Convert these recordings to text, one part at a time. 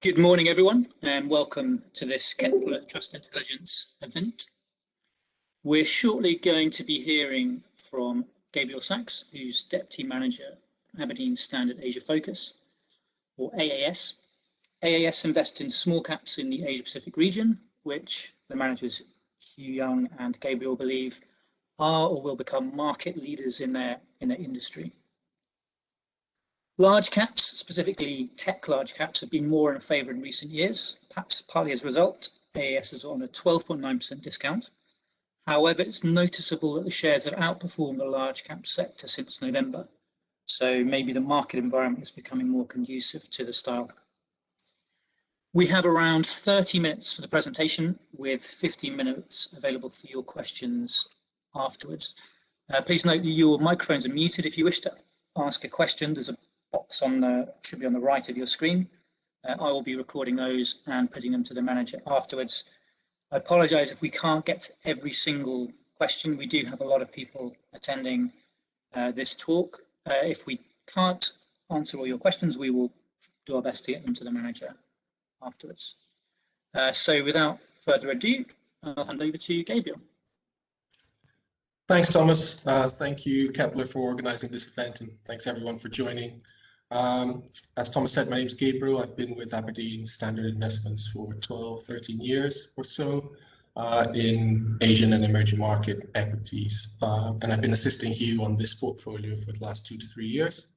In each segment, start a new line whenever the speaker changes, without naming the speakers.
Good morning, everyone, and welcome to this Kepler Trust Intelligence event. We're shortly going to be hearing from Gabriel, who's Deputy Manager, Aberdeen Standard Asia Focus, or AAS. AAS invests in small caps in the Asia-Pacific region, which the managers Hugh Young and Gabriel believe are or will become market leaders in their industry. Large caps, specifically tech large caps, have been more in favour in recent years, perhaps partly as a result. AAS is on a 12.9% discount. However, it's noticeable that the shares have outperformed the large cap sector since November. So maybe the market environment is becoming more conducive to the style. We have around 30 minutes for the presentation, with 15 minutes available for your questions afterwards. Please note that your microphones are muted. If you wish to ask a question, there's a box should be on the right of your screen. I will be recording those and putting them to the manager afterwards. I apologise if we can't get to every single question. We do have a lot of people attending this talk. If we can't answer all your questions, we will do our best to get them to the manager afterwards. So without further ado, I'll hand over to Gabriel.
Thanks, Thomas. Thank you, Kepler, for organising this event, and thanks everyone for joining. As Thomas said, my name is Gabriel. I've been with Aberdeen Standard Investments for 13 years or so in Asian and emerging market equities. And I've been assisting Hugh on this portfolio for the last 2 to 3 years.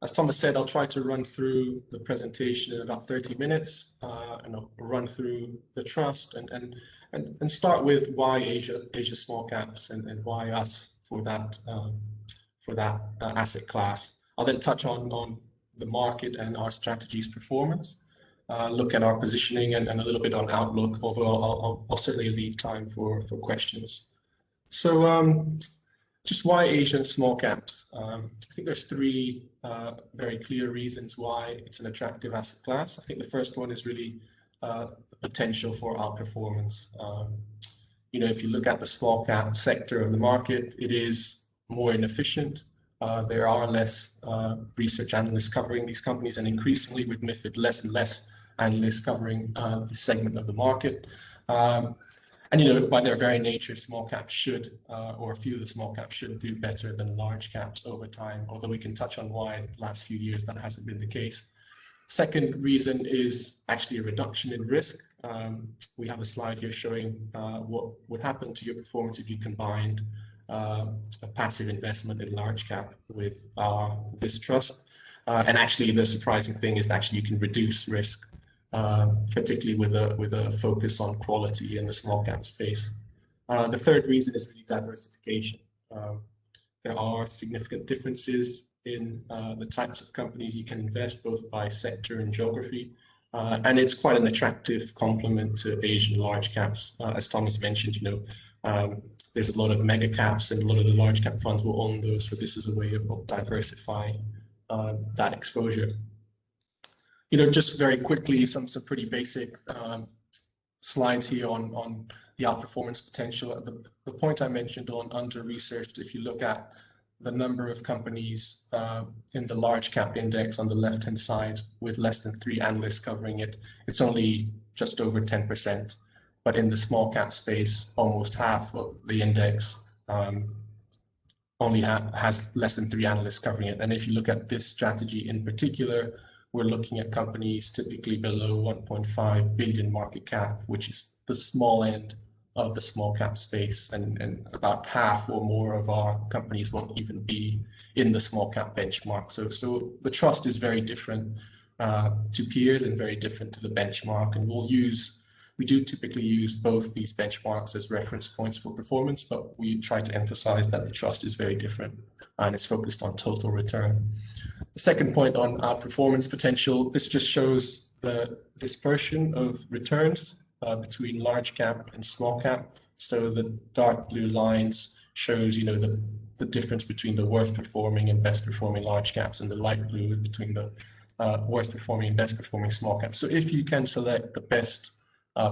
As Thomas said, I'll try to run through the presentation in about 30 minutes, and I'll run through the trust and start with why Asia small caps and why us for that asset class. I'll then touch on the market and our strategy's performance, look at our positioning and a little bit on outlook, although I'll certainly leave time for questions. So just why Asian small caps? I think there's 3 very clear reasons why it's an attractive asset class. I think the first one is really the potential for outperformance. If you look at the small cap sector of the market, it is more inefficient. There are less research analysts covering these companies, and increasingly with MiFID, less and less analysts covering the segment of the market. And by their very nature, small caps should, or a few of the small caps should do better than large caps over time, although we can touch on why the last few years that hasn't been the case. Second reason is actually a reduction in risk. We have a slide here showing what would happen to your performance if you combined a passive investment in large cap with this trust. And actually the surprising thing is actually you can reduce risk, particularly with a focus on quality in the small cap space. The third reason is really diversification. There are significant differences in the types of companies you can invest, both by sector and geography. And it's quite an attractive complement to Asian large caps. As Thomas mentioned, there's a lot of mega caps and a lot of the large cap funds will own those. So this is a way of diversifying that exposure. Just very quickly, some pretty basic slides here on the outperformance potential. The point I mentioned on under-researched, if you look at the number of companies in the large cap index on the left-hand side with less than 3 analysts covering it, it's only just over 10%. But in the small cap space, almost half of the index only has less than 3 analysts covering it. And if you look at this strategy in particular, we're looking at companies typically below 1.5 billion market cap, which is the small end of the small cap space. And about half or more of our companies won't even be in the small cap benchmark. So the trust is very different to peers and very different to the benchmark. And we do typically use both these benchmarks as reference points for performance, but we try to emphasize that the trust is very different and it's focused on total return. The second point on outperformance potential, this just shows the dispersion of returns between large cap and small cap. So the dark blue lines shows, the difference between the worst performing and best performing large caps, and the light blue between the worst performing and best performing small caps. So if you can select the best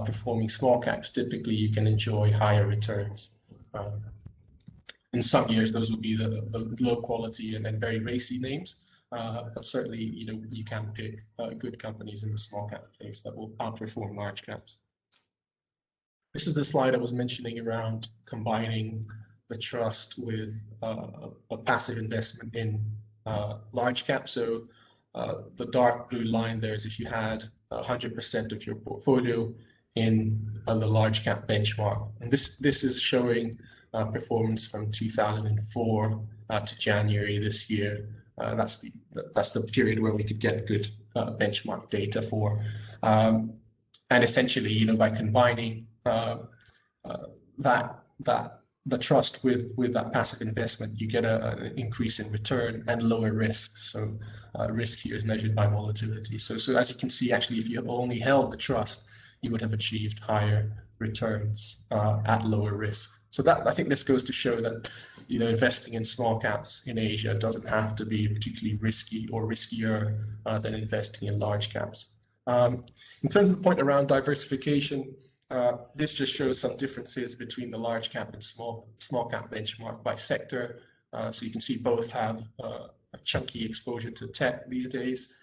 performing small caps, typically you can enjoy higher returns. In some years, those will be the low quality and very racy names. but certainly, you can pick good companies in the small cap space that will outperform large caps. This is the slide I was mentioning around combining the trust with a passive investment in large cap. So the dark blue line there is if you had 100% of your portfolio in the large cap benchmark. And this is showing performance from 2004 to January this year. That's the period where we could get good benchmark data for. And essentially, by combining the trust with that passive investment, you get an increase in return and lower risk. So risk here is measured by volatility. So as you can see, actually, if you only held the trust, you would have achieved higher returns at lower risk. So I think this goes to show that investing in small caps in Asia doesn't have to be particularly risky or riskier than investing in large caps. In terms of the point around diversification, this just shows some differences between the large cap and small cap benchmark by sector. So you can see both have a chunky exposure to tech these days.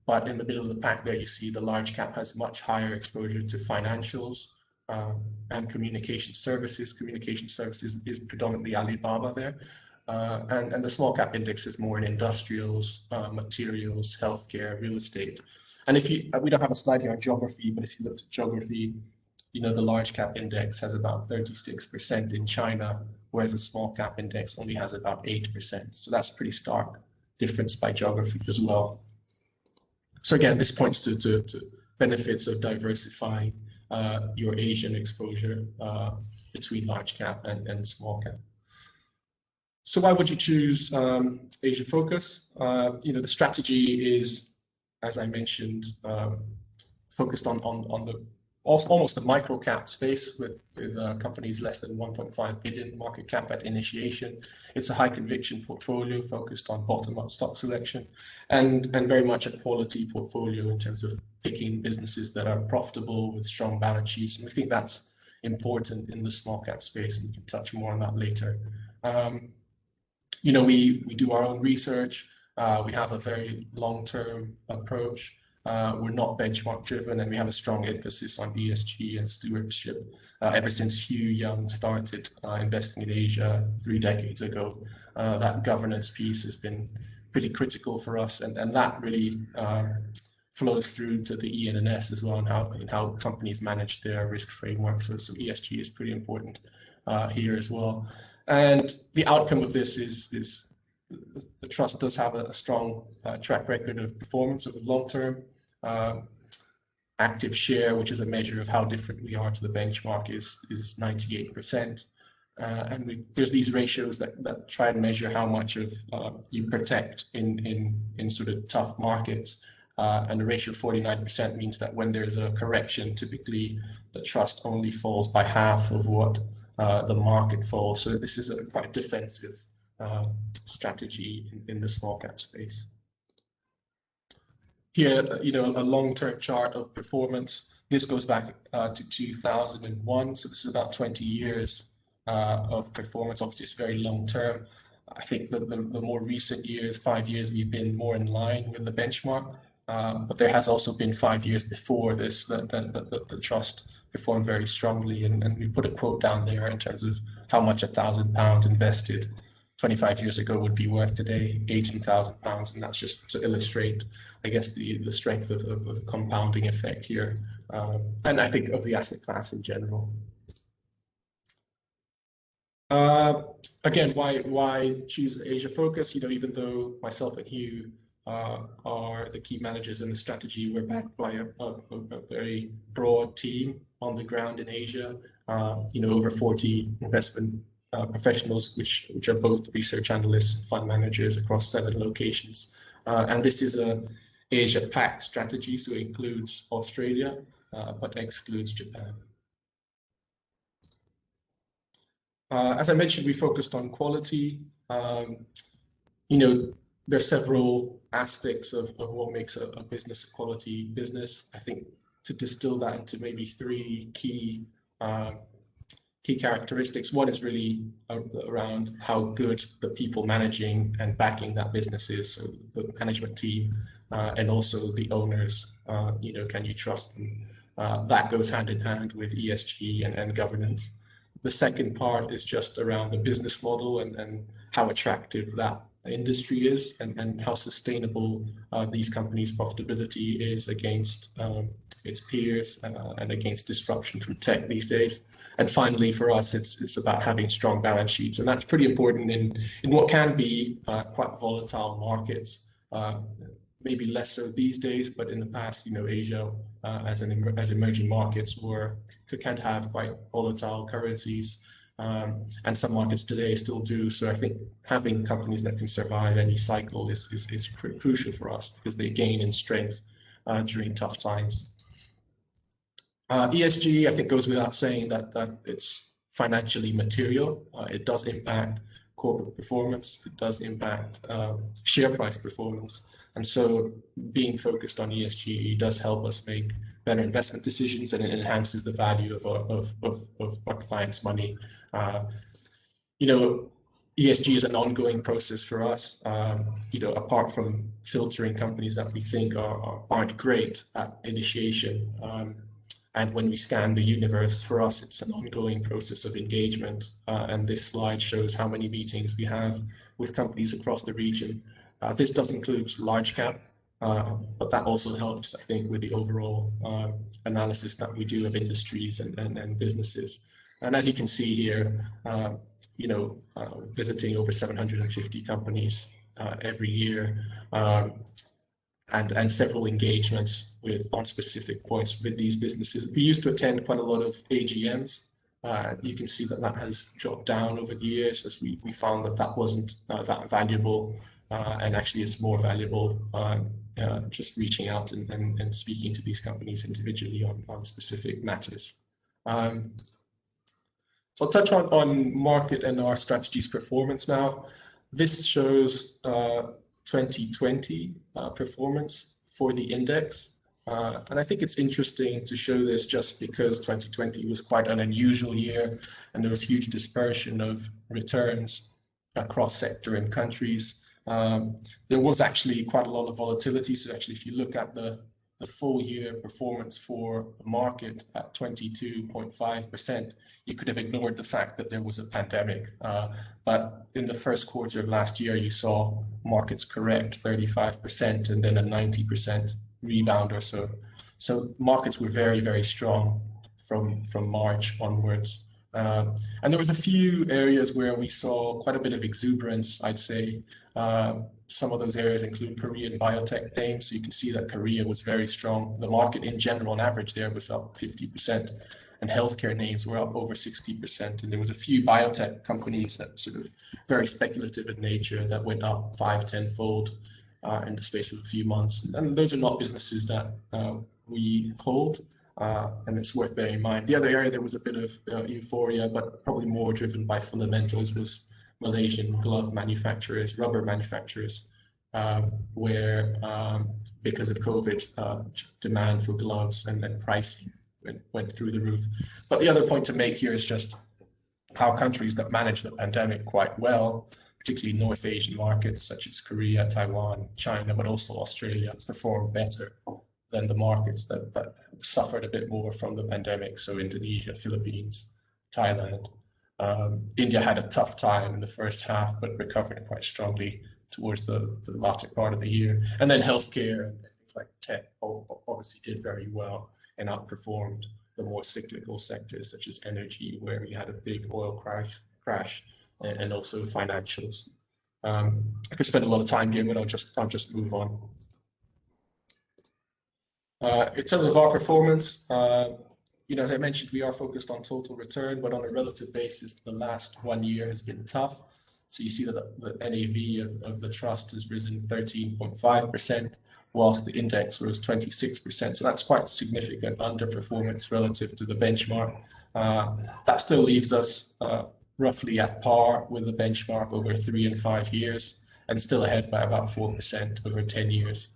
But in the middle of the pack there, you see the large cap has much higher exposure to financials and communication services. Communication services is predominantly Alibaba there. And the small cap index is more in industrials, materials, healthcare, real estate. And we don't have a slide here on geography, but if you looked at geography, the large cap index has about 36% in China, whereas the small cap index only has about 8%. So that's a pretty stark difference by geography as well. So again, this points to benefits of diversifying your Asian exposure between large cap and small cap. So why would you choose Asia Focus? The strategy is, as I mentioned, focused on almost the micro cap space with companies less than 1.5 billion market cap at initiation. It's a high conviction portfolio focused on bottom-up stock selection and very much a quality portfolio in terms of picking businesses that are profitable with strong balance sheets. And we think that's important in the small cap space, and we can touch more on that later. We do our own research. We have a very long-term approach. We're not benchmark driven, and we have a strong emphasis on ESG and stewardship. Ever since Hugh Young started investing in Asia 3 decades ago, that governance piece has been pretty critical for us, and that really flows through to the E&S as well, and how companies manage their risk framework. So ESG is pretty important here as well. And the outcome of this is the trust does have a strong track record of performance over the long term. Active share, which is a measure of how different we are to the benchmark, is 98%. And there's these ratios that try and measure how much of you protect in sort of tough markets. And the ratio of 49% means that when there's a correction, typically the trust only falls by half of what the market falls. So this is a quite defensive strategy in the small cap space. Here, a long-term chart of performance. This goes back to 2001, so this is about 20 years of performance. Obviously, it's very long-term. I think the more recent years, 5 years, we've been more in line with the benchmark, but there has also been 5 years before this that the trust performed very strongly, and we put a quote down there in terms of how much £1,000 invested 25 years ago would be worth today, £18,000, and that's just to illustrate, I guess, the strength of the compounding effect here, and I think of the asset class in general. Again, why choose Asia Focus? Even though myself and Hugh are the key managers in the strategy, we're backed by a very broad team on the ground in Asia. Over 40 investment professionals, which are both research analysts, fund managers across 7 locations. And this is a Asia Pac strategy, so it includes Australia, but excludes Japan. As I mentioned, we focused on quality. There's several aspects of what makes a business a quality business. I think to distill that into maybe 3 key key characteristics. One is really around how good the people managing and backing that business is, so the management team, and also the owners. Can you trust them? That goes hand in hand with ESG and governance. The second part is just around the business model and how attractive that industry is, and how sustainable these companies' profitability is against its peers and against disruption from tech these days. And finally, for us, it's about having strong balance sheets, and that's pretty important in what can be quite volatile markets. Maybe less so these days, but in the past, Asia as emerging markets can have quite volatile currencies, and some markets today still do. So I think having companies that can survive any cycle is pretty crucial for us, because they gain in strength during tough times. ESG, I think, goes without saying that it's financially material. It does impact corporate performance. It does impact share price performance. And so being focused on ESG does help us make better investment decisions, and it enhances the value of our clients' money. ESG is an ongoing process for us. Apart from filtering companies that we think aren't great at initiation, and when we scan the universe, for us, it's an ongoing process of engagement. And this slide shows how many meetings we have with companies across the region. This does include large cap, but that also helps, I think, with the overall analysis that we do of industries and businesses. And as you can see here, visiting over 750 companies every year, and several engagements on specific points with these businesses. We used to attend quite a lot of AGMs. You can see that has dropped down over the years, as we found that wasn't that valuable, and actually it's more valuable just reaching out and speaking to these companies individually on specific matters. So I'll touch on market and our strategies performance now. This shows 2020 performance for the index. And I think it's interesting to show this just because 2020 was quite an unusual year, and there was huge dispersion of returns across sector and countries. There was actually quite a lot of volatility. So actually, if you look at the full year performance for the market at 22.5%, you could have ignored the fact that there was a pandemic. But in the first quarter of last year, you saw markets correct 35% and then a 90% rebound or so. So markets were very, very strong from March onwards. And there was a few areas where we saw quite a bit of exuberance, I'd say. Some of those areas include Korean biotech names. So you can see that Korea was very strong. The market in general, on average, there was up 50%, and healthcare names were up over 60%. And there was a few biotech companies that sort of very speculative in nature that went up 5-10-fold in the space of a few months. And those are not businesses that we hold. And it's worth bearing in mind. The other area there was a bit of euphoria, but probably more driven by fundamentals, was Malaysian glove manufacturers, rubber manufacturers, where because of COVID, demand for gloves and pricing went through the roof. But the other point to make here is just how countries that managed the pandemic quite well, particularly North Asian markets such as Korea, Taiwan, China, but also Australia, performed better than the markets that suffered a bit more from the pandemic. So Indonesia, Philippines, Thailand. India had a tough time in the first half, but recovered quite strongly towards the latter part of the year. And then healthcare and things like tech obviously did very well and outperformed the more cyclical sectors such as energy, where we had a big oil crash, and also financials. I could spend a lot of time here, but I'll just move on. In terms of our performance, as I mentioned, we are focused on total return, but on a relative basis, the last 1 year has been tough. So you see that the NAV of the trust has risen 13.5%, whilst the index rose 26%. So that's quite significant underperformance relative to the benchmark. That still leaves us roughly at par with the benchmark over 3 and 5 years, and still ahead by about 4% over 10 years.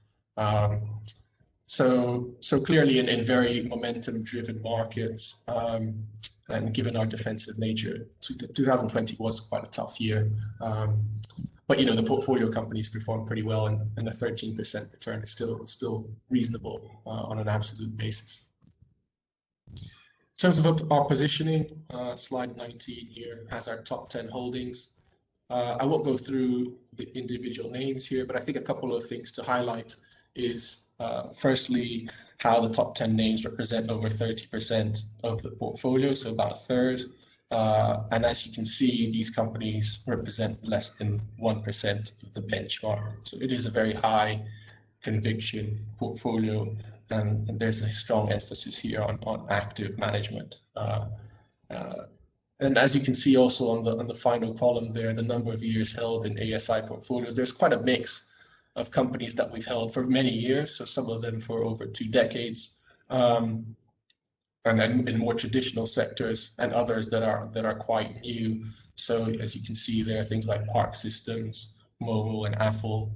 So clearly in very momentum-driven markets, and given our defensive nature, 2020 was quite a tough year. But the portfolio companies performed pretty well, and a 13% return is still reasonable on an absolute basis. In terms of our positioning, slide 19 here has our top 10 holdings. I won't go through the individual names here, but I think a couple of things to highlight is firstly, how the top 10 names represent over 30% of the portfolio, so about a third. And as you can see, these companies represent less than 1% of the benchmark. So it is a very high conviction portfolio, and there's a strong emphasis here on active management. And as you can see also on the final column there, the number of years held in ASI portfolios, there's quite a mix of companies that we've held for many years, so some of them for over 2 decades, and then in more traditional sectors, and others that are quite new. So as you can see there, things like Park Systems, Momo, and Affle,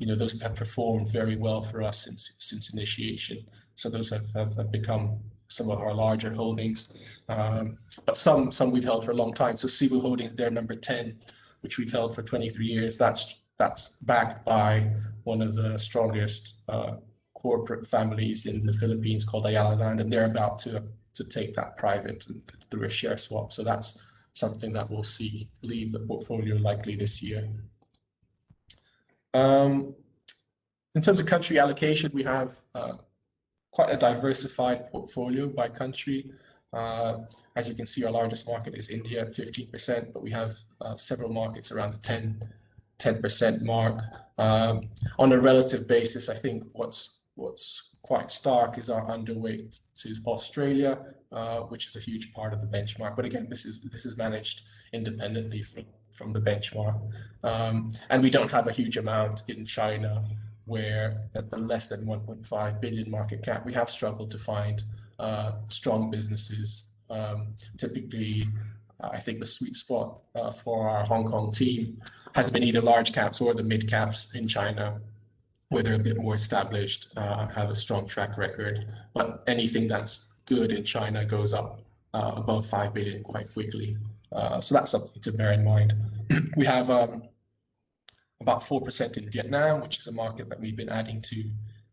those have performed very well for us since initiation. So those have become some of our larger holdings, but some we've held for a long time. So Cebu Holdings, they're number 10, which we've held for 23 years. That's backed by one of the strongest corporate families in the Philippines called Ayala Land, and they're about to take that private through a share swap. So that's something that we'll see leave the portfolio likely this year. In terms of country allocation, we have quite a diversified portfolio by country. As you can see, our largest market is India at 15%, but we have several markets around the 10% mark. On a relative basis, I think what's quite stark is our underweight to Australia, which is a huge part of the benchmark. But again, this is managed independently from the benchmark. And we don't have a huge amount in China, where at the less than 1.5 billion market cap, we have struggled to find strong businesses. Typically, I think the sweet spot for our Hong Kong team has been either large caps or the mid caps in China, where they're a bit more established, have a strong track record. But anything that's good in China goes up above 5 billion quite quickly. So that's something to bear in mind. We have about 4% in Vietnam, which is a market that we've been adding to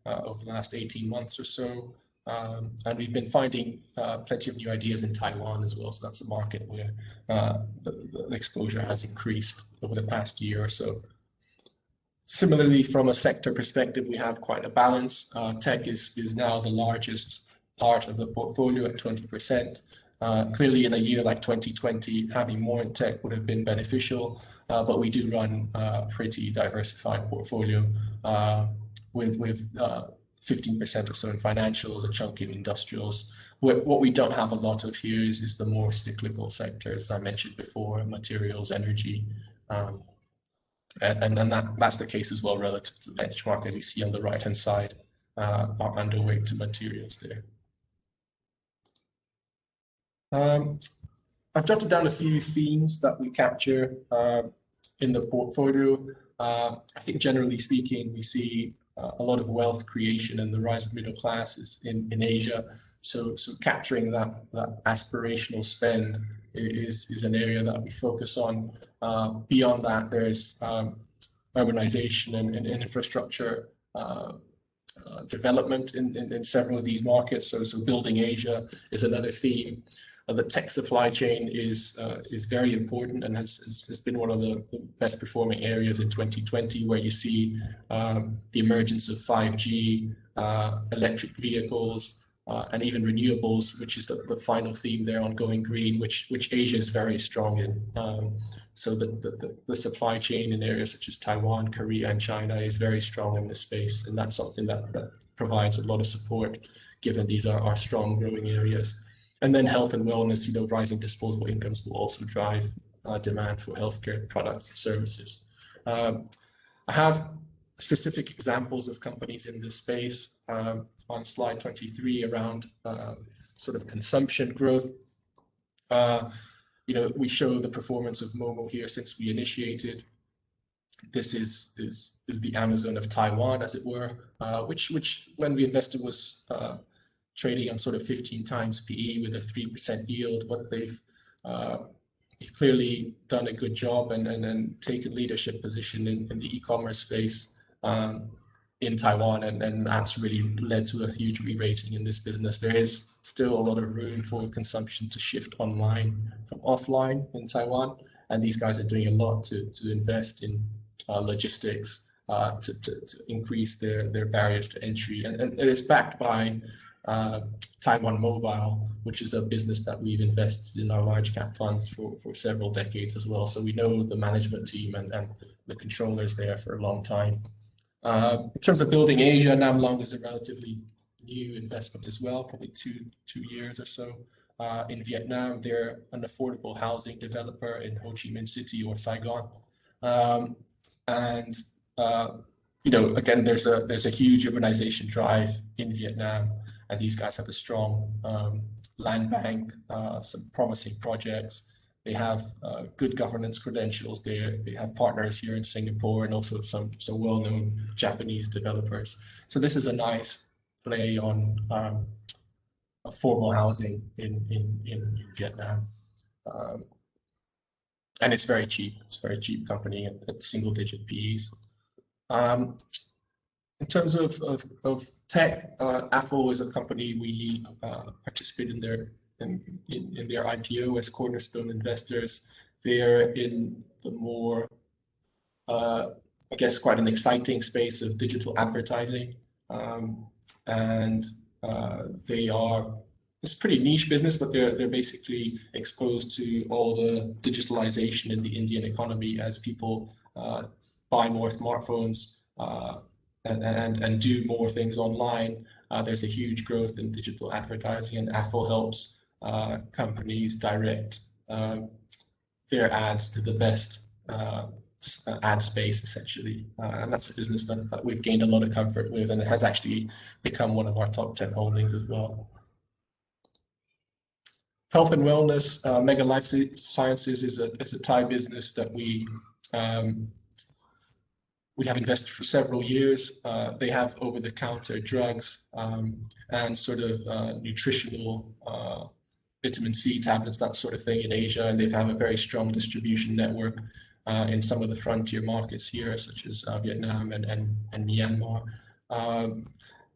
over the last 18 months or so. And we've been finding plenty of new ideas in Taiwan as well. So that's a market where the exposure has increased over the past year or so. Similarly, from a sector perspective, we have quite a balance. Tech is now the largest part of the portfolio at 20%. Clearly, in a year like 2020, having more in tech would have been beneficial, but we do run a pretty diversified portfolio with 15% or so in financials, a chunk in industrials. What we don't have a lot of here is the more cyclical sectors, as I mentioned before, materials, energy, and that's the case as well relative to the benchmark, as you see on the right-hand side, are underweight to materials there. I've jotted down a few themes that we capture in the portfolio. I think generally speaking, we see a lot of wealth creation and the rise of middle classes in Asia. So capturing that aspirational spend is an area that we focus on. Beyond that, there's urbanization and infrastructure development in several of these markets. So building Asia is another theme. The tech supply chain is very important and has been one of the best performing areas in 2020, where you see the emergence of 5G, electric vehicles, and even renewables, which is the final theme there on going green, which Asia is very strong in. So the supply chain in areas such as Taiwan, Korea, and China is very strong in this space, and that's something that provides a lot of support, given these are strong growing areas. And then health and wellness, rising disposable incomes will also drive demand for healthcare products and services. I have specific examples of companies in this space on slide 23 around sort of consumption growth. We show the performance of Momo here since we initiated. This is the Amazon of Taiwan, as it were, which when we invested was trading on sort of 15 times PE with a 3% yield, but they've clearly done a good job and taken leadership position in the e-commerce space in Taiwan, and that's really led to a huge re-rating in this business. There is still a lot of room for consumption to shift online from offline in Taiwan, and these guys are doing a lot to invest in logistics to increase their barriers to entry, and it is backed by Taiwan Mobile, which is a business that we've invested in our large cap funds for several decades as well. So we know the management team and the controllers there for a long time. In terms of building Asia, Nam Long is a relatively new investment as well, probably two years or so. In Vietnam, they're an affordable housing developer in Ho Chi Minh City or Saigon. You know, again, there's a huge urbanization drive in Vietnam, and these guys have a strong land bank, some promising projects. They have good governance credentials. They have partners here in Singapore and also some well-known Japanese developers. So this is a nice play on affordable housing in Vietnam. And it's very cheap. It's a very cheap company at single-digit PEs. In terms of tech, Apple is a company we participate in their IPO as cornerstone investors. They're in the more, I guess, quite an exciting space of digital advertising, and it's a pretty niche business, but they're basically exposed to all the digitalization in the Indian economy as people buy more smartphones and do more things online. There's a huge growth in digital advertising, and Apple helps companies direct their ads to the best ad space, essentially. And that's a business that we've gained a lot of comfort with, and it has actually become one of our top 10 holdings as well. Health and wellness, Mega Life Sciences is a Thai business that we have invested for several years. They have over-the-counter drugs and sort of nutritional vitamin C tablets, that sort of thing in Asia, and they've had a very strong distribution network in some of the frontier markets here, such as Vietnam and Myanmar.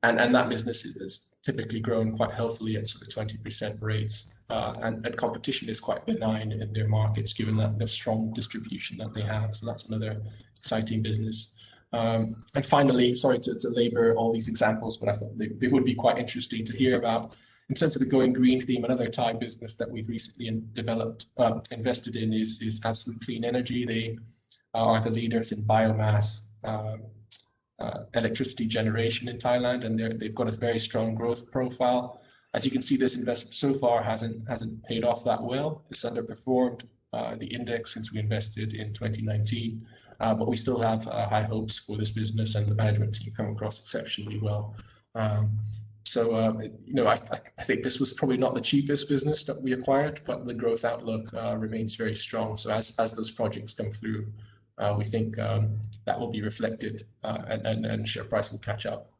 And that business is typically growing quite healthily at sort of 20% rates. And competition is quite benign in their markets, given that the strong distribution that they have. So that's another exciting business. And finally, sorry to labor all these examples, but I thought they would be quite interesting to hear about. In terms of the going green theme, another Thai business that we've recently invested in is Absolute Clean Energy. They are the leaders in biomass electricity generation in Thailand, and they've got a very strong growth profile. As you can see, this investment so far hasn't paid off that well. It's underperformed the index since we invested in 2019, but we still have high hopes for this business, and the management team come across exceptionally well. You know, I think this was probably not the cheapest business that we acquired, but the growth outlook remains very strong. So as those projects come through, we think that will be reflected, and share price will catch up.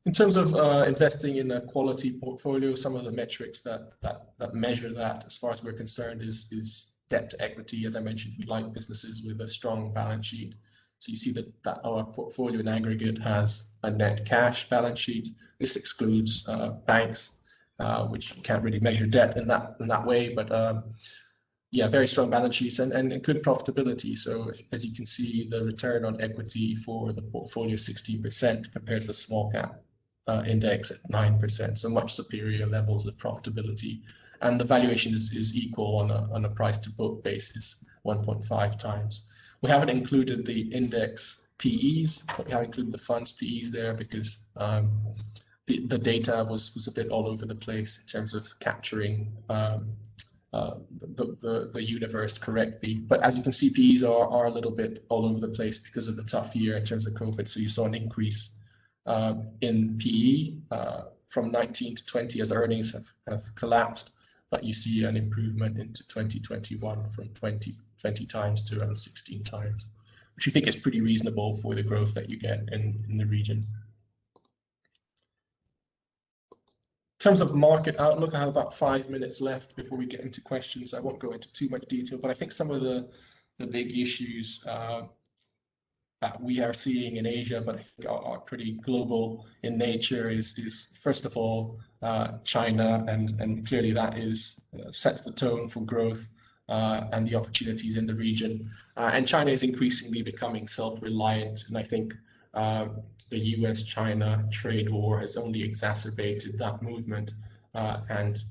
In terms of investing in a quality portfolio, some of the metrics that measure that, as far as we're concerned, is debt to equity. As I mentioned, we like businesses with a strong balance sheet. So you see that our portfolio in aggregate has a net cash balance sheet. This excludes banks, which you can't really measure debt in that way, but yeah, very strong balance sheets and good profitability. So as you can see, the return on equity for the portfolio is 16% compared to the small cap index at 9%. So much superior levels of profitability. And the valuation is equal on a price to book basis, 1.5 times. We haven't included the index PEs, but we have included the fund's PEs there because the data was a bit all over the place in terms of capturing the universe correctly. But as you can see, PEs are a little bit all over the place because of the tough year in terms of COVID. So you saw an increase in PE from 19 to 20 as earnings have collapsed, but you see an improvement into 2021 from 20 times to around 16 times, which we think is pretty reasonable for the growth that you get in the region. terms of market outlook, I have about 5 minutes left before we get into questions. I won't go into too much detail, but I think some of the big issues that we are seeing in Asia, but I think are pretty global in nature is first of all, China, and clearly that is sets the tone for growth and the opportunities in the region. And China is increasingly becoming self-reliant, and I think the US-China trade war has only exacerbated that movement and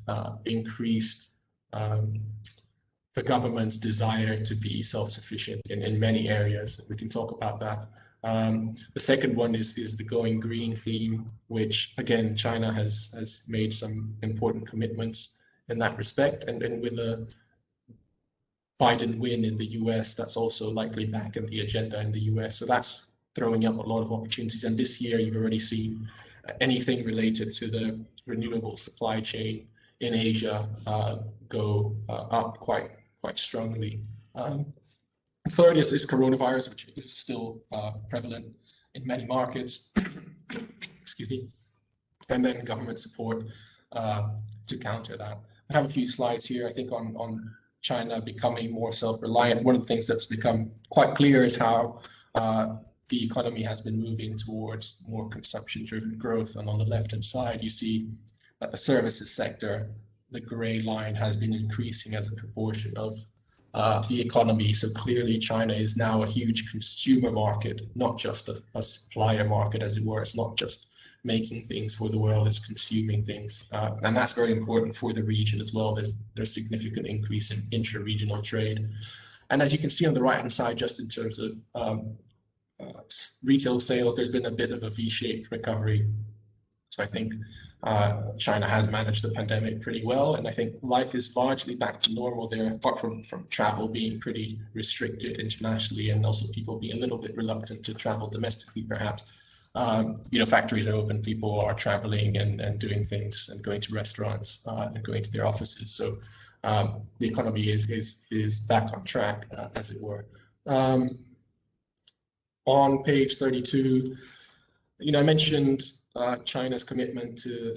increased the government's desire to be self-sufficient in many areas. We can talk about that. The second one is the going green theme, which again, China has made some important commitments in that respect. And with a Biden win in the US, that's also likely back in the agenda in the US. So that's throwing up a lot of opportunities. And this year, you've already seen anything related to the renewable supply chain in Asia go up quite strongly. Third is coronavirus, which is still prevalent in many markets. Excuse me. And then government support to counter that. I have a few slides here, I think, on China becoming more self-reliant. One of the things that's become quite clear is how the economy has been moving towards more consumption-driven growth. And on the left-hand side, you see that the services sector, the gray line, has been increasing as a proportion of the economy. So clearly China is now a huge consumer market, not just a supplier market, as it were. It's not just making things for the world, it's consuming things. And that's very important for the region as well. There's significant increase in intra-regional trade. And as you can see on the right-hand side, just in terms of retail sales, there's been a bit of a V-shaped recovery. So I think China has managed the pandemic pretty well, and I think life is largely back to normal there, apart from travel being pretty restricted internationally, and also people being a little bit reluctant to travel domestically, perhaps. Factories are open, people are traveling and doing things and going to restaurants and going to their offices. So the economy is back on track, as it were. On page 32, I mentioned China's commitment to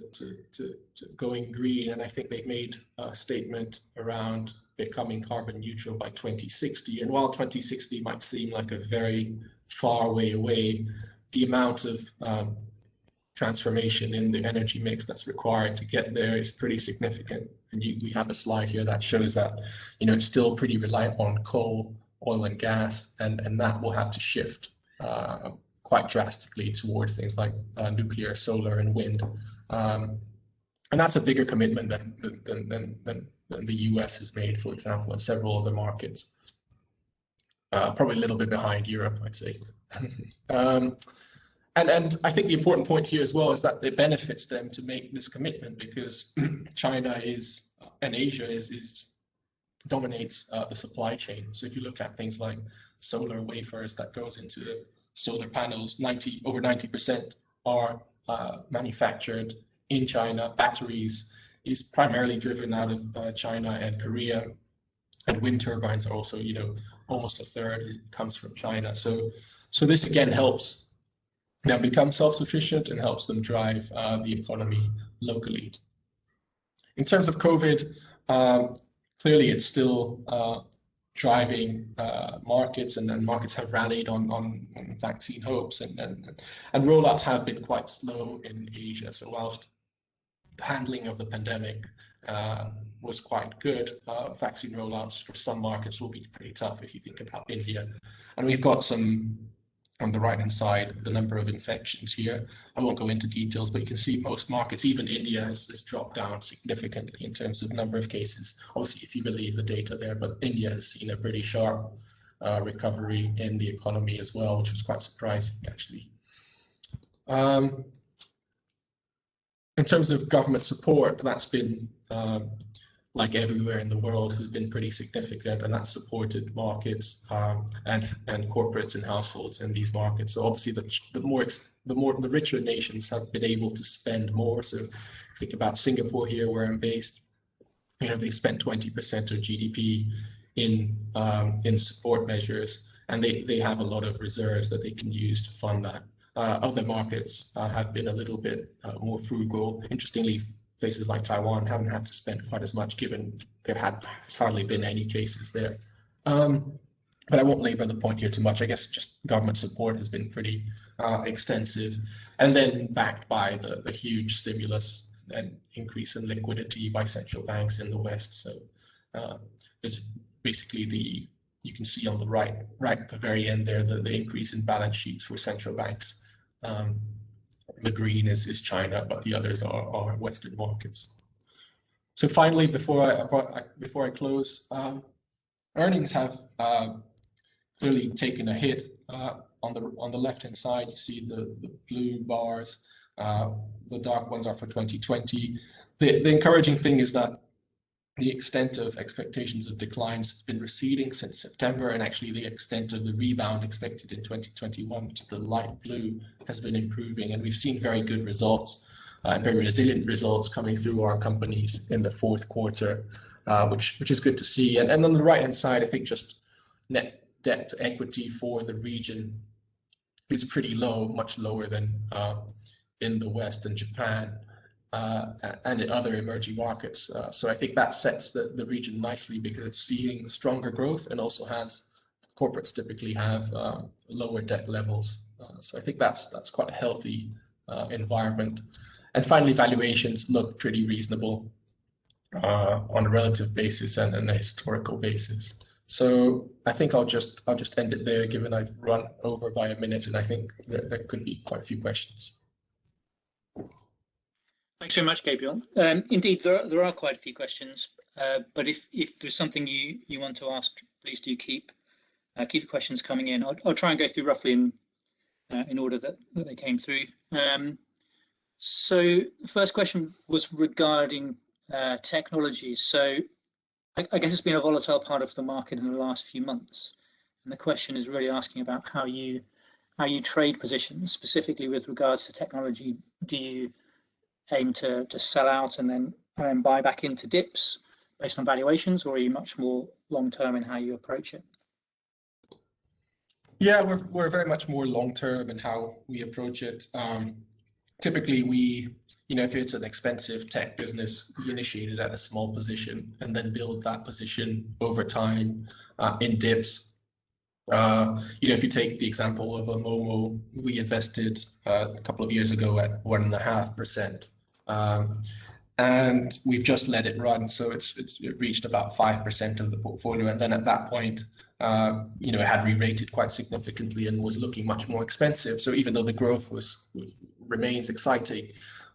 going green, and I think they've made a statement around becoming carbon neutral by 2060. And while 2060 might seem like a very far way away, the amount of transformation in the energy mix that's required to get there is pretty significant. And we have a slide here that shows that it's still pretty reliant on coal, oil, and gas, and that will have to shift quite drastically towards things like nuclear, solar, and wind. And that's a bigger commitment than the US has made, for example, in several other markets. Probably a little bit behind Europe, I'd say. And I think the important point here as well is that it benefits them to make this commitment, because China and Asia dominates the supply chain. So if you look at things like solar wafers that goes into solar panels, over 90% are manufactured in China. Batteries is primarily driven out of China and Korea, and wind turbines are also, almost a third comes from China. So this again helps them become self-sufficient and helps them drive the economy locally. In terms of COVID, clearly it's still driving markets, and markets have rallied on vaccine hopes, and rollouts have been quite slow in Asia. So whilst the handling of the pandemic was quite good, vaccine rollouts for some markets will be pretty tough if you think about India. And we've got some, on the right-hand side, the number of infections here. I won't go into details, but you can see most markets, even India, has dropped down significantly in terms of number of cases. Obviously, if you believe the data there, but India has seen a pretty sharp recovery in the economy as well, which was quite surprising, actually. In terms of government support, that's been, like everywhere in the world, has been pretty significant, and that's supported markets and corporates and households in these markets. So obviously, the richer nations have been able to spend more. So think about Singapore here, where I'm based. They spent 20% of GDP in support measures, and they have a lot of reserves that they can use to fund that. Other markets have been a little bit more frugal. Interestingly, places like Taiwan haven't had to spend quite as much, given there's hardly been any cases there. But I won't labor the point here too much. I guess just government support has been pretty extensive, and then backed by the huge stimulus and increase in liquidity by central banks in the West. So it's basically you can see on the right at the very end there, the increase in balance sheets for central banks. The green is China, but the others are Western markets. So finally, before I close, earnings have clearly taken a hit. On the left-hand side, you see the blue bars. The dark ones are for 2020. The encouraging thing is that the extent of expectations of declines has been receding since September, and actually the extent of the rebound expected in 2021, which is the light blue, has been improving. And we've seen very good results and very resilient results coming through our companies in the fourth quarter, which is good to see. And on the right-hand side, I think just net debt to equity for the region is pretty low, much lower than in the West and Japan. And in other emerging markets. So I think that sets the region nicely because it's seeing stronger growth and also corporates typically have lower debt levels. So I think that's quite a healthy environment. And finally, valuations look pretty reasonable on a relative basis and a historical basis. So I think I'll just end it there, given I've run over by a minute, and I think there could be quite a few questions.
Thanks very much, Gabriel. Indeed, there are quite a few questions, but if there's something you want to ask, please do keep the questions coming in. I'll try and go through roughly in order that they came through. So the first question was regarding technology. So I guess it's been a volatile part of the market in the last few months, and the question is really asking about how you trade positions, specifically with regards to technology. Do you aim to sell out and then buy back into dips based on valuations, or are you much more long term in how you approach it?
Yeah, we're very much more long term in how we approach it. Typically, if it's an expensive tech business, we initiate it at a small position and then build that position over time in dips. If you take the example of a Momo, we invested a couple of years ago at 1.5%. And we've just let it run, so it reached about 5% of the portfolio, and then at that point, it had re-rated quite significantly and was looking much more expensive. So even though the growth remains exciting,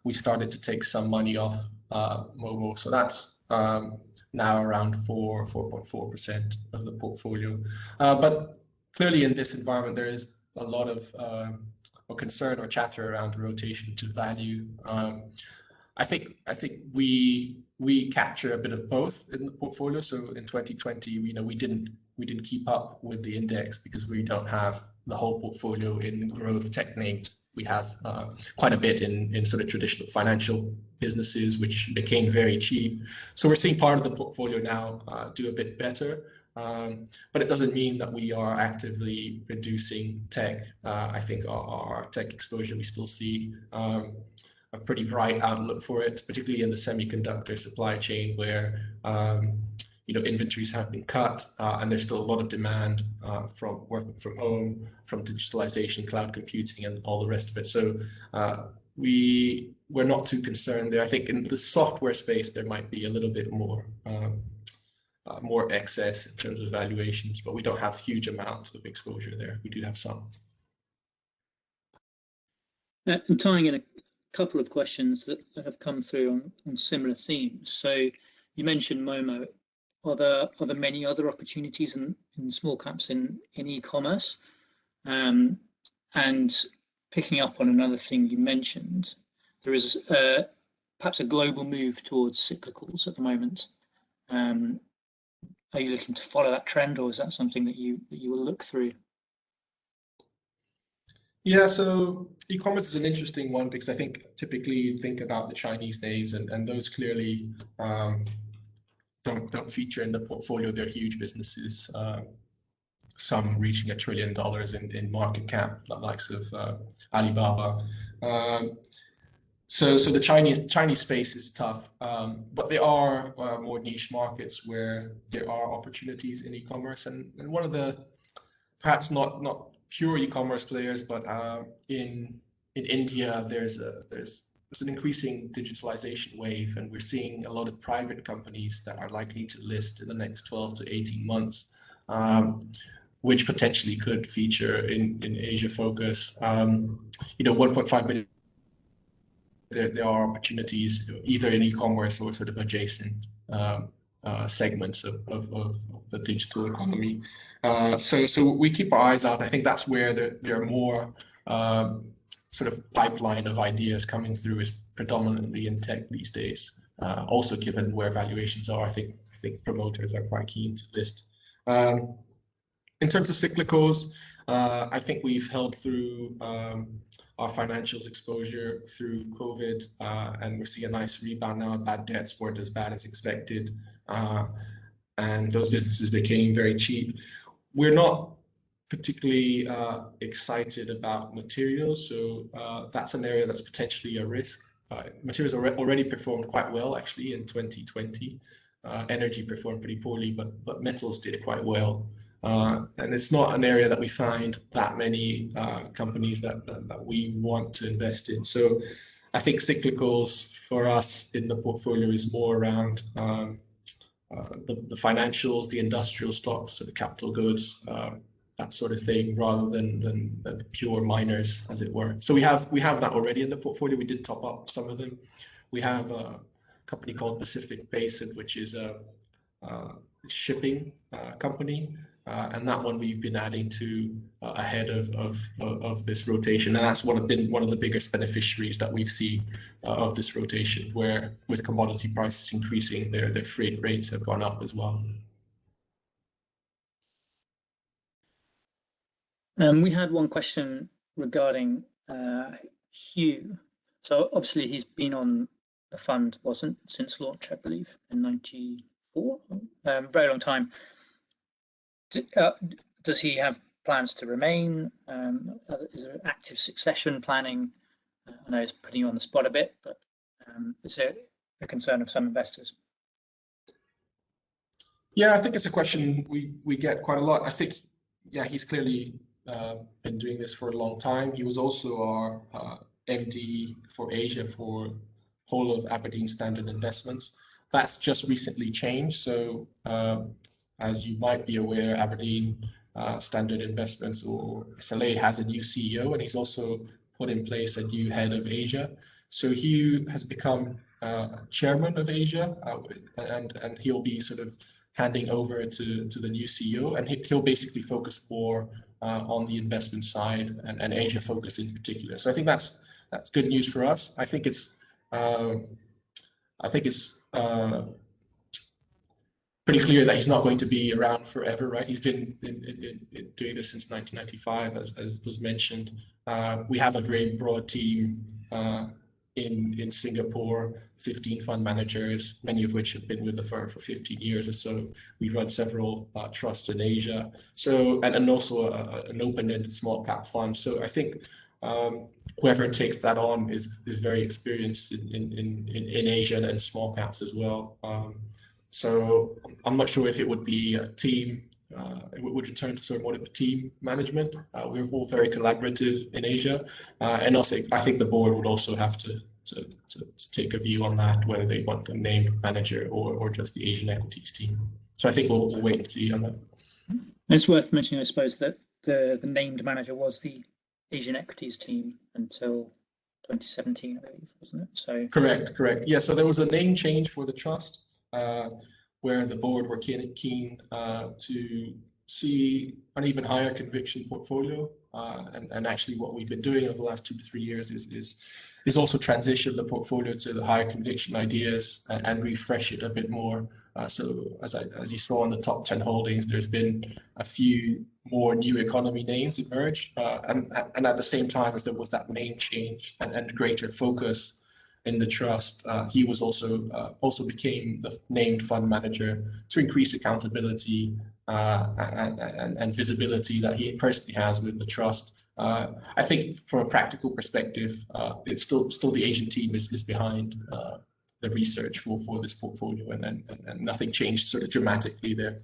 we started to take some money off Momo. So that's now around 4.4% of the portfolio. But clearly, in this environment, there is a lot of concern or chatter around rotation to value. I think we capture a bit of both in the portfolio. So in 2020, we didn't keep up with the index because we don't have the whole portfolio in growth tech names. We have quite a bit in sort of traditional financial businesses, which became very cheap. So we're seeing part of the portfolio now do a bit better. But it doesn't mean that we are actively reducing tech. I think our tech exposure, we still see a pretty bright outlook for it, particularly in the semiconductor supply chain, where inventories have been cut, and there's still a lot of demand from working from home, from digitalization, cloud computing, and all the rest of it. So we're not too concerned there. I think in the software space there might be a little bit more excess in terms of valuations, but we don't have huge amounts of exposure there. We do have some.
And tying in a couple of questions that have come through on similar themes. So you mentioned Momo. Are there many other opportunities in small caps in e-commerce? And picking up on another thing you mentioned, there is perhaps a global move towards cyclicals at the moment. Are you looking to follow that trend, or is that something that you will look through?
Yeah, so e-commerce is an interesting one because I think typically you think about the Chinese names, and those clearly don't feature in the portfolio. They're huge businesses, some reaching $1 trillion in market cap, the likes of Alibaba. So the Chinese space is tough, but there are more niche markets where there are opportunities in e-commerce, and one of the perhaps not pure e-commerce players, but in India there's an increasing digitalization wave, and we're seeing a lot of private companies that are likely to list in the next 12 to 18 months, which potentially could feature in Asia focus. 1.5 billion. There are opportunities either in e-commerce or sort of adjacent segments of the digital economy. So we keep our eyes out. I think that's where there are more sort of pipeline of ideas coming through, is predominantly in tech these days. Also, given where valuations are, I think promoters are quite keen to list. In terms of cyclicals, I think we've held through our financials exposure through COVID, and we're seeing a nice rebound now. Bad debts weren't as bad as expected, and those businesses became very cheap. We're not particularly excited about materials, so that's an area that's potentially a risk. Materials already performed quite well actually in 2020. Energy performed pretty poorly, but metals did quite well. And it's not an area that we find that many companies that we want to invest in. So I think cyclicals for us in the portfolio is more around the financials, the industrial stocks, so the capital goods, that sort of thing, rather than the pure miners, as it were. So we have that already in the portfolio. We did top up some of them. We have a company called Pacific Basin, which is a shipping company. And that one we've been adding to ahead of this rotation, and that's been one of the biggest beneficiaries that we've seen of this rotation, where with commodity prices increasing, their freight rates have gone up as well.
We had one question regarding Hugh. So obviously he's been on the fund, wasn't since launch, I believe, in '94, very long time. Does he have plans to remain? Is there active succession planning? I know it's putting you on the spot a bit, but is it a concern of some investors?
Yeah, I think it's a question we get quite a lot. I think, yeah, he's clearly been doing this for a long time. He was also our MD for Asia for whole of Aberdeen Standard Investments. That's just recently changed. So as you might be aware, Aberdeen Standard Investments, or SLA, has a new CEO, and he's also put in place a new head of Asia. So Hugh has become chairman of Asia, and he'll be sort of handing over to the new CEO, and he'll basically focus more on the investment side and Asia focus in particular. So I think that's good news for us. I think it's pretty clear that he's not going to be around forever, right? He's been doing this since 1995, as was mentioned. We have a very broad team in Singapore, 15 fund managers, many of which have been with the firm for 15 years or so. We run several trusts in Asia, and also an open-ended small cap fund. So I think whoever takes that on is very experienced in Asia and small caps as well. So I'm not sure if it would be a team, it would return to sort of more of a team management. We're all very collaborative in Asia. And also, I think the board would also have to take a view on that, whether they want a named manager or just the Asian equities team. So I think we'll wait and see on that.
It's worth mentioning, I suppose, that the named manager was the Asian equities team until 2017, I believe, wasn't it? So
correct. Yeah, so there was a name change for the trust, where the board were keen to see an even higher conviction portfolio, and actually what we've been doing over the last 2 to 3 years is also transition the portfolio to the higher conviction ideas and refresh it a bit more. So as you saw in the top 10 holdings, there's been a few more new economy names emerge, and at the same time as there was that name change and greater focus in the trust, he was also became the named fund manager to increase accountability and visibility that he personally has with the trust, I think from a practical perspective, it's still the Asian team is behind the research for this portfolio, and nothing changed sort of dramatically there.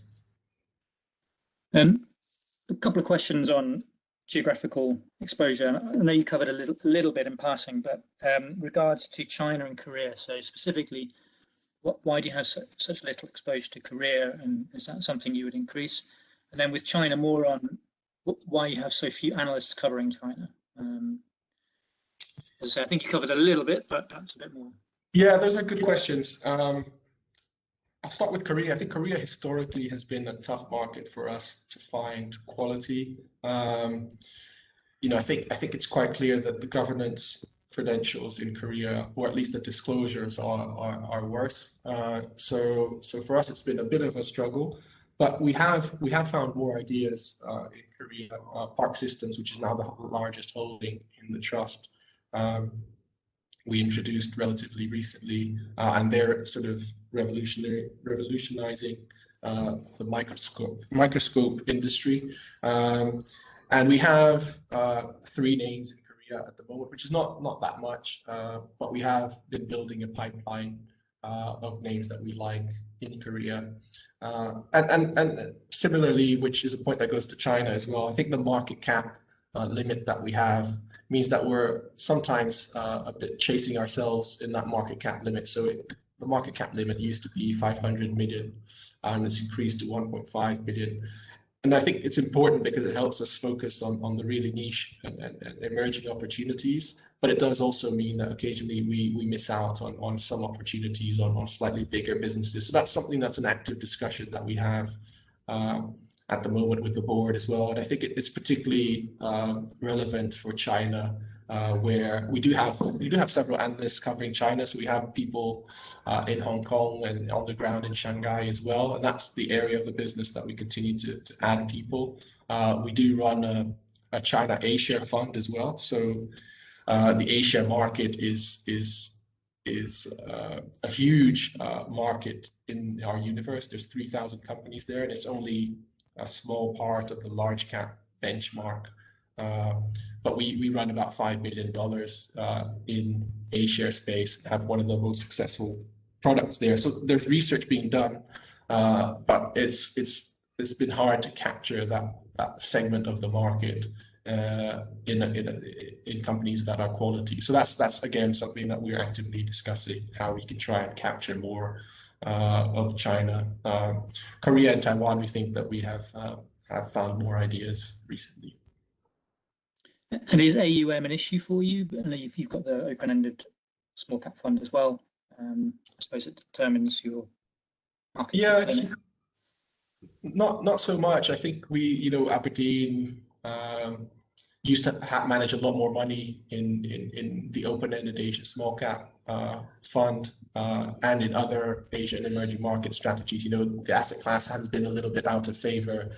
A couple of questions on geographical exposure. I know you covered a little bit in passing, but regards to China and Korea. So specifically, why do you have such little exposure to Korea, and is that something you would increase? And then with China, more on why you have so few analysts covering China. As I say, I think you covered a little bit, but perhaps a bit more.
Yeah, those are good questions. I'll start with Korea. I think Korea historically has been a tough market for us to find quality. I think it's quite clear that the governance credentials in Korea, or at least the disclosures, are worse. So for us, it's been a bit of a struggle. But we have found more ideas in Korea. Park Systems, which is now the largest holding in the trust, we introduced relatively recently, and they're sort of revolutionizing the microscope industry. And we have 3 names in Korea at the moment, which is not that much, but we have been building a pipeline of names that we like in Korea. And similarly, which is a point that goes to China as well, I think the market cap limit that we have means that we're sometimes a bit chasing ourselves in that market cap limit. So the market cap limit used to be 500 million, and it's increased to 1.5 billion. And I think it's important because it helps us focus on the really niche and emerging opportunities. But it does also mean that occasionally we miss out on some opportunities on slightly bigger businesses. So that's something that's an active discussion that we have at the moment with the board as well. And I think it's particularly relevant for China, where we do have several analysts covering China. So we have people in Hong Kong and on the ground in Shanghai as well. And that's the area of the business that we continue to add people. We do run a China A-share fund as well. So the A-share market is a huge market in our universe. There's 3,000 companies there, and it's only a small part of the large cap benchmark. But we run about $5 billion in A-share space, have one of the most successful products there. So there's research being done, but it's been hard to capture that segment of the market in companies that are quality. So that's again something that we're actively discussing, how we can try and capture more of China. Korea and Taiwan, we think that we have found more ideas recently.
And is AUM an issue for you? I know you've got the open-ended small cap fund as well. I suppose it determines your market.
Yeah, it's not so much. I think Aberdeen used to manage a lot more money in the open-ended Asian small cap fund and in other Asian emerging market strategies. The asset class has been a little bit out of favor.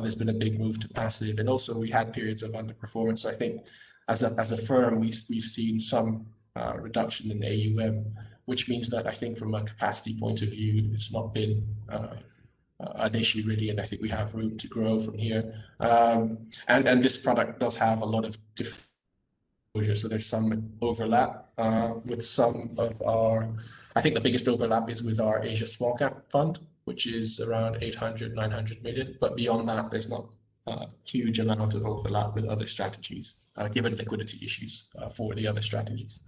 There's been a big move to passive, and also we had periods of underperformance. So I think as a firm, we've seen some reduction in AUM, which means that I think from a capacity point of view, it's not been an issue really, and I think we have room to grow from here. And this product does have a lot of different exposure, so there's some overlap with some of our. I think the biggest overlap is with our Asia Small Cap Fund, which is around 800-900 million. But beyond that, there's not a huge amount of overlap with other strategies, given liquidity issues for the other strategies.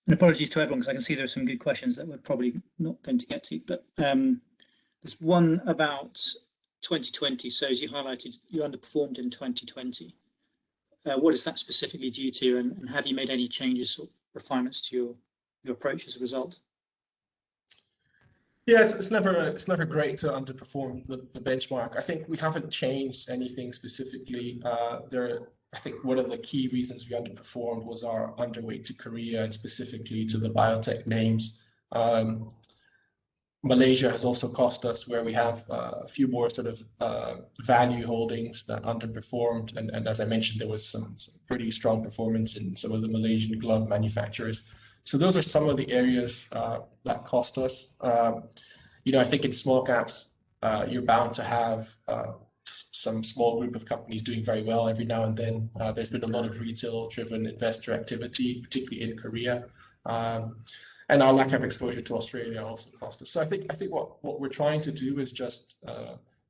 And apologies to everyone, because I can see there are some good questions that we're probably not going to get to. But there's one about 2020. So as you highlighted, you underperformed in 2020. What is that specifically due to, and have you made any changes or refinements to your approach as a result?
Yeah, it's never great to underperform the benchmark. I think we haven't changed anything specifically. I think one of the key reasons we underperformed was our underweight to Korea and specifically to the biotech names. Malaysia has also cost us, where we have a few more sort of value holdings that underperformed. And as I mentioned, there was some pretty strong performance in some of the Malaysian glove manufacturers. So those are some of the areas that cost us. I think in small caps, you're bound to have some small group of companies doing very well every now and then. There's been a lot of retail-driven investor activity, particularly in Korea. And our lack of exposure to Australia also cost us. So I think what we're trying to do is just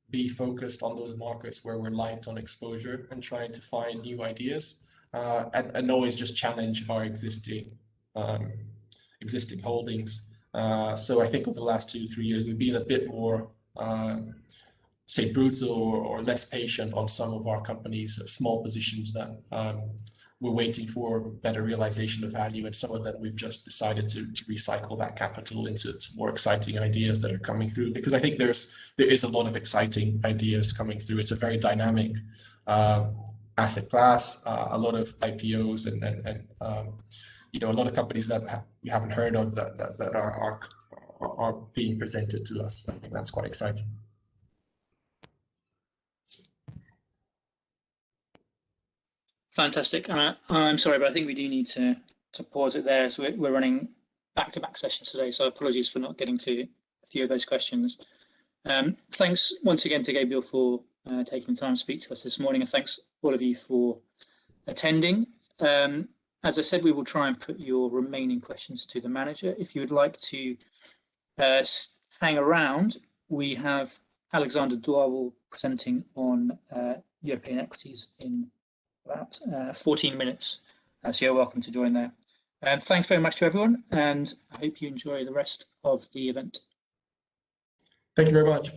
be focused on those markets where we're light on exposure and trying to find new ideas, and always just challenge our existing holdings. So I think over the last 2-3 years, we've been a bit more, say, brutal or less patient on some of our companies, small positions that we're waiting for better realization of value, and some of them we've just decided to recycle that capital into more exciting ideas that are coming through, because I think there is a lot of exciting ideas coming through. It's a very dynamic asset class, a lot of IPOs and a lot of companies that we haven't heard of that are being presented to us. I think that's quite exciting.
Fantastic. I'm sorry, but I think we do need to pause it there. So we're running back-to-back sessions today, so apologies for not getting to a few of those questions. Thanks once again to Gabriel for taking the time to speak to us this morning, and thanks all of you for attending. As I said, we will try and put your remaining questions to the manager. If you would like to hang around, we have Alexander Dwell presenting on European equities in about 14 minutes, so you're welcome to join there. Thanks very much to everyone, and I hope you enjoy the rest of the event.
Thank you very much.